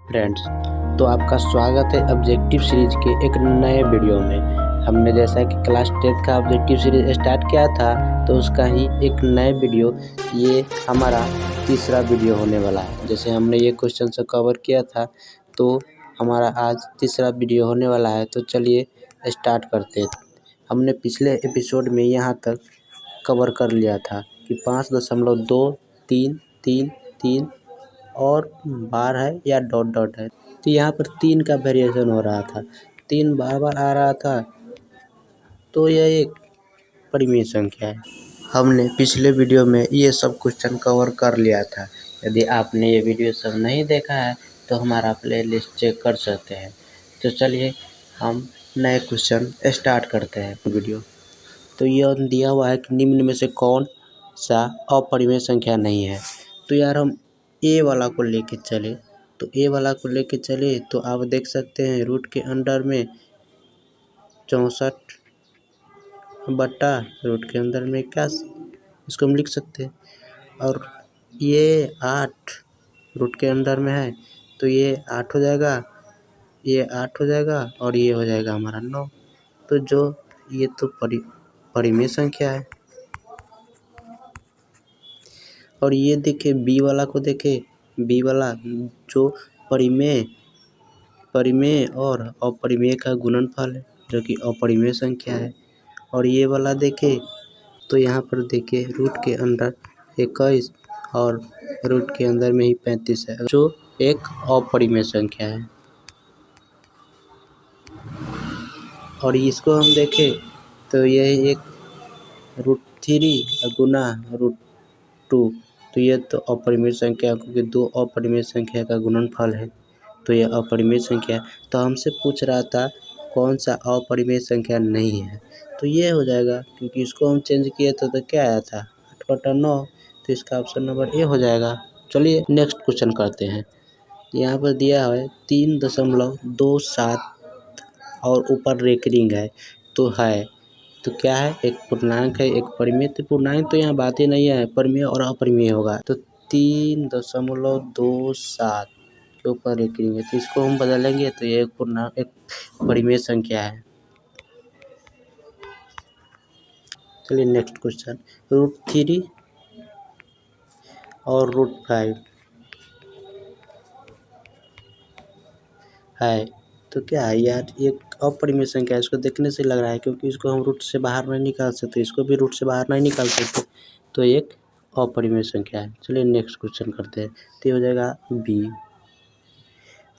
Friends, तो आपका स्वागत है ऑब्जेक्टिव सीरीज के एक नए वीडियो में। हमने जैसा कि क्लास 10th का ऑब्जेक्टिव सीरीज स्टार्ट किया था, तो उसका ही एक नए वीडियो ये हमारा तीसरा वीडियो होने वाला है। जैसे हमने ये क्वेश्चन से कवर किया था, तो हमारा आज तीसरा वीडियो होने वाला है। तो चलिए स्टार्ट करते हैं। हमने पिछले एपिसोड में यहाँ तक कवर कर लिया था कि 5.23333 और बार है या डॉट डॉट है। तो यहाँ पर 3 का वेरिएशन हो रहा था, 3 बार बार आ रहा था, तो यह एक परिमेय संख्या है। हमने पिछले वीडियो में ये सब क्वेश्चन कवर कर लिया था। यदि आपने ये वीडियो सब नहीं देखा है तो हमारा प्लेलिस्ट चेक कर सकते हैं। तो चलिए हम नए क्वेश्चन स्टार्ट करते हैं वीडियो। तो यह दिया हुआ है कि निम्न में से कौन सा अपरिमेय संख्या नहीं है। तो यार हम ए वाला को लेके चले, तो ए वाला को लेके चले तो आप देख सकते हैं रूट के अंडर में 64 बटा रूट के अंदर में 81, इसको हम लिख सकते हैं। और ये 8 रूट के अंदर में है, तो ये 8 हो जाएगा, ये 8 हो जाएगा और ये हो जाएगा हमारा 9। तो जो ये तो परिमेय संख्या है। और ये देखिए बी वाला को देखे, बी वाला जो परिमेय और अपरिमेय का गुणनफल है, जो कि अपरिमेय संख्या है। और ये वाला देखे तो यहाँ पर देखिए रूट के अंदर 21 और रूट के अंदर में ही 35 है, जो एक अपरिमेय संख्या है। और इसको हम देखें तो यह एक √3 गुना √2, तो ये तो अपरिमेय संख्या, क्योंकि 2 अपरिमेय संख्या का गुणनफल है, तो यह अपरिमेय संख्या है। तो हमसे पूछ रहा था कौन सा अपरिमेय संख्या नहीं है, तो ये हो जाएगा, क्योंकि इसको हम चेंज किए थे तो क्या आया था 8/9, तो इसका ऑप्शन नंबर ए हो जाएगा। चलिए नेक्स्ट क्वेश्चन करते हैं। यहाँ पर दिया है 3.27 और ऊपर रेकरिंग है, तो क्या है, एक पूर्णांक है, एक परिमेय। तो पूर्णांक तो यहाँ बात ही नहीं है, परिमेय और अपरिमेय होगा। तो 3.27 के ऊपर रेकरिंग है, तो इसको हम बदलेंगे तो ये एक परिमेय संख्या है। चलिए नेक्स्ट क्वेश्चन, √3 और √5 है, तो क्या है यार, ये अपरिमेय संख्या है। इसको देखने से लग रहा है, क्योंकि इसको हम रूट से बाहर नहीं निकाल सकते, इसको भी रूट से बाहर नहीं निकाल सकते, तो एक अपरिमेय संख्या है। चलिए नेक्स्ट क्वेश्चन करते हैं। तो हो जाएगा बी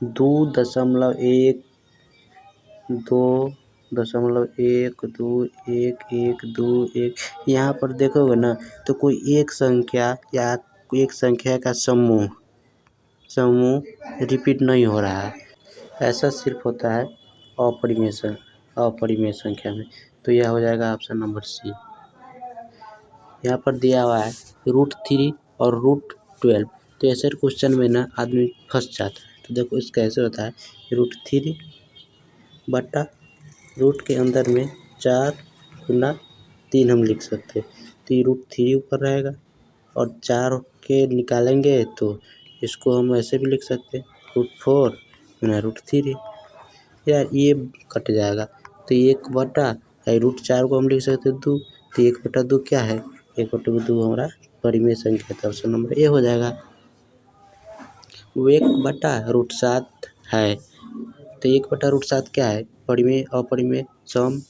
2.1212121, यहाँ पर देखोगे ना तो कोई एक संख्या या एक संख्या का समूह रिपीट नहीं हो रहा है। ऐसा सिर्फ होता है अपरिमेय संख्या में। तो यह हो जाएगा ऑप्शन नंबर सी। यहाँ पर दिया हुआ है √3 और √12, तो ऐसे क्वेश्चन में ना आदमी फंस जाता है। तो देखो इसका ऐसे होता है, √3 बटा रूट के अंदर में 4 गुना 3 हम लिख सकते हैं। तो ये √3 ऊपर रहेगा और 4 के निकालेंगे तो इसको हम ऐसे भी लिख सकते हैं, √4 गुना √3। यार ये कट जाएगा, तो 1/, √4 को हम लिख सकते हैं 2, तो 1/2 क्या है, 1/2 हमारा परिमेय संख्या है, तो ऑप्शन नंबर ए हो जाएगा। वो 1/√7 है, तो 1/√7 क्या है, परिमेय अपरिमेय सम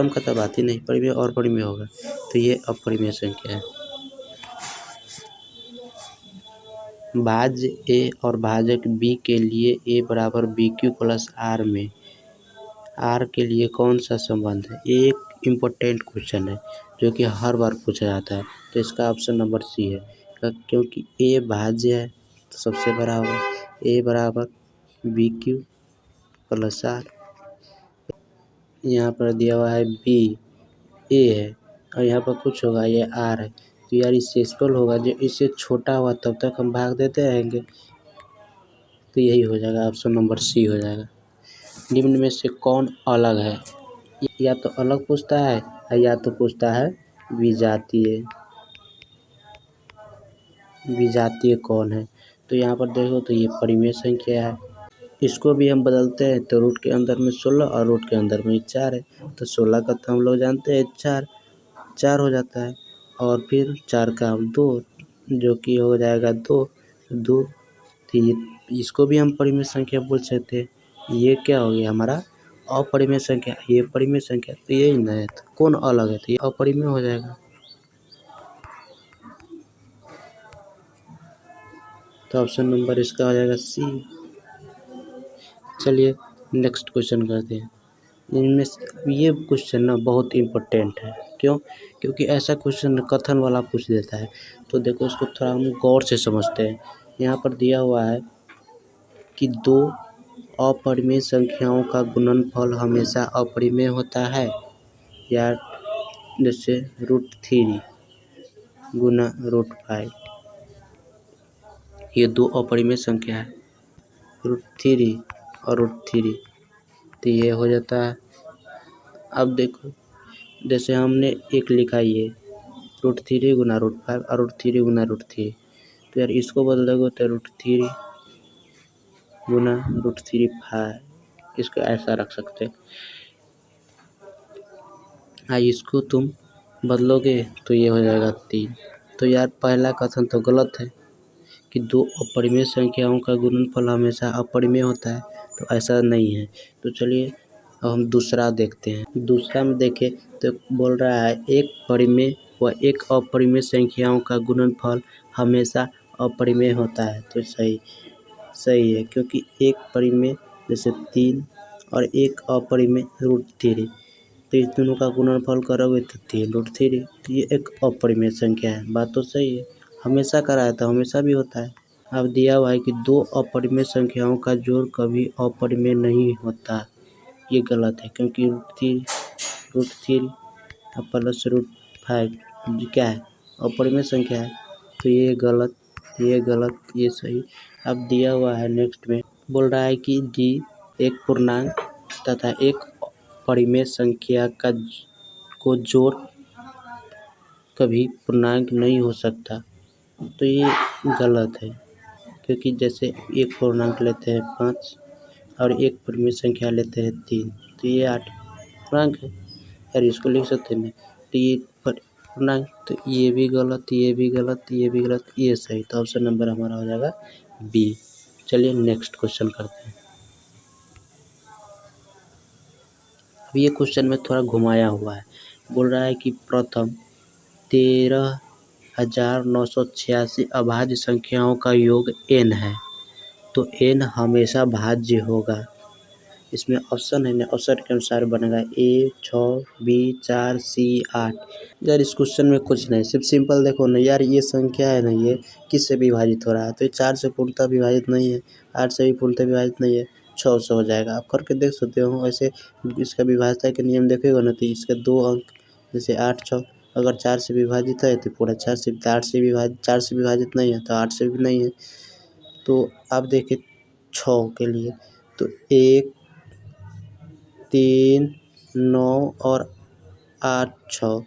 का तो बात ही नहीं, परिमेय और परिमेय होगा, तो ये अपरिमेय संख्या है। भाज्य ए और भाजक बी के लिए a बराबर BQ प्लस R में R के लिए कौन सा संबंध है। ये एक इम्पोर्टेंट क्वेश्चन है जो कि हर बार पूछा जाता है, तो इसका ऑप्शन नंबर सी है, क्योंकि a भाज्य है तो सबसे बड़ा होगा, a बराबर BQ प्लस R। यहाँ पर दिया हुआ है b a है और यहाँ पर कुछ होगा, ये R है, तो यार इससे स्पेल होगा, जो इससे छोटा हुआ तब तक हम भाग देते रहेंगे, तो यही हो जाएगा, ऑप्शन नंबर सी हो जाएगा। निम्न में से कौन अलग है, या तो अलग पूछता है या तो पूछता है विजातीय कौन है। तो यहाँ पर देखो तो ये परिमेय संख्या है, इसको भी हम बदलते हैं तो रूट के अंदर में 16 और रूट के अंदर में 4 है, तो 16 का तो हम लोग जानते हैं 4 हो जाता है, और फिर 4 का 2 जो कि हो जाएगा 2 2। तो इसको भी हम परिमेय संख्या बोल सकते हैं। ये क्या हो गया हमारा अपरिमेय संख्या, ये परिमेय संख्या, तो यही ना है, तो कौन अलग है, तो ये अपरिमेय हो जाएगा। तो ऑप्शन नंबर इसका हो जाएगा सी। चलिए नेक्स्ट क्वेश्चन करते हैं। इनमें ये क्वेश्चन ना बहुत इम्पोर्टेंट है, क्यों? क्योंकि ऐसा क्वेश्चन कथन वाला पूछ देता है। तो देखो इसको थोड़ा हम गौर से समझते हैं। यहाँ पर दिया हुआ है कि दो अपरिमेय संख्याओं का गुणनफल हमेशा अपरिमेय होता है, या जैसे √3 गुना √5, ये दो अपरिमेय संख्या है, √3 और √3, तो ये हो जाता है। अब देखो जैसे हमने एक लिखा ये √3 गुना √5 और √3 गुना √3, तो यार इसको बदल दोगे तो √3 गुना √3 इसको ऐसा रख सकते हैं। हाँ, इसको तुम बदलोगे तो ये हो जाएगा 3। तो यार पहला कथन तो गलत है कि दो अपरिमेय संख्याओं का गुणनफल हमेशा अपरिमेय होता है, तो ऐसा नहीं है। तो चलिए अब हम दूसरा देखते हैं। दूसरा में देखें तो बोल रहा है एक परिमेय व एक अपरिमेय संख्याओं का गुणनफल हमेशा अपरिमेय होता है, तो सही है, क्योंकि एक परिमेय जैसे 3 और एक अपरिमेय √3, तो इस दोनों का गुणनफल करोगे तो 3√3, तो ये एक अपरिमेय संख्या है। बात तो सही है, हमेशा कराया था, हमेशा भी होता है। अब दिया हुआ है कि दो अपरिमेय संख्याओं का जोड़ कभी अपरिमेय नहीं होता, ये गलत है, क्योंकि √3 प्लस √5 क्या है, अपरिमेय संख्या है, तो ये गलत, ये सही। अब दिया हुआ है नेक्स्ट में, बोल रहा है कि d एक पूर्णांक तथा एक परिमेय संख्या को जोड़ कभी पूर्णांक नहीं हो सकता, तो ये गलत है, क्योंकि जैसे एक पूर्णांक लेते हैं 5 और एक परिमेय संख्या लेते हैं 3, तो ये 8 पूर्णांक है, यार इसको लिख सकते हैं। तो ये पूर्णांक, तो ये भी गलत, ये भी गलत, ये भी गलत, ये सही। तो ऑप्शन नंबर हमारा हो जाएगा बी। चलिए नेक्स्ट क्वेश्चन करते हैं। अब ये क्वेश्चन में थोड़ा घुमाया हुआ है। बोल रहा है कि प्रथम 13,986 अभाज्य संख्याओं का योग n है, तो n हमेशा भाज्य होगा। इसमें ऑप्शन है ना, ऑप्शन के अनुसार बनेगा A 6, B 4, C 8। यार इस क्वेश्चन में कुछ नहीं, सिर्फ सिंपल देखो ना यार, ये संख्या है ना, ये किससे विभाजित हो रहा है, तो ये 4 से पूर्णतः विभाजित नहीं है, 8 से भी पूर्णतः विभाजित नहीं है, 6 से हो जाएगा। आप करके देख सकते हो। ऐसे इसका विभाज्यता के नियम देखेगा ना, तो इसके 2 अंक जैसे 8 6, अगर 4 से विभाजित है तो पूरा 4 से विभाजित नहीं है, तो 8 से भी नहीं है। तो आप देखिए 6 के लिए, तो 1 3 9 और 8 6,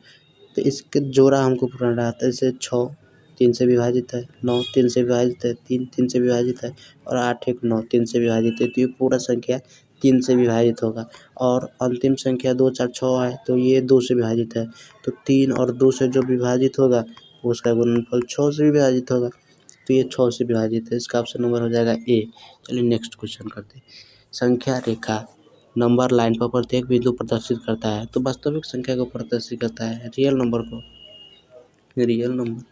तो इसके जोड़ा हमको पूरा रहा था। जैसे 6 3 से विभाजित है, 9 3 से विभाजित है, 3 3 से विभाजित है, और 8 1 9 3 से विभाजित है, तो ये पूरा संख्या 3 से विभाजित होगा। और अंतिम संख्या 2 4 6 है, तो ये 2 से विभाजित है, तो 3 और 2 से जो विभाजित होगा उसका गुणनफल 6 से विभाजित होगा, तो ये 6 से विभाजित है। इसका ऑप्शन नंबर हो जाएगा ए। चलिए नेक्स्ट क्वेश्चन करते हैं। संख्या रेखा नंबर लाइन पर प्रत्येक बिंदु प्रदर्शित करता है, तो वास्तविक संख्या को प्रदर्शित करता है, रियल नंबर को, रियल नंबर।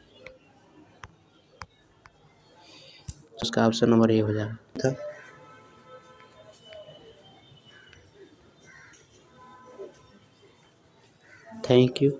उसका ऑप्शन नंबर ए हो जाएगा। Thank you.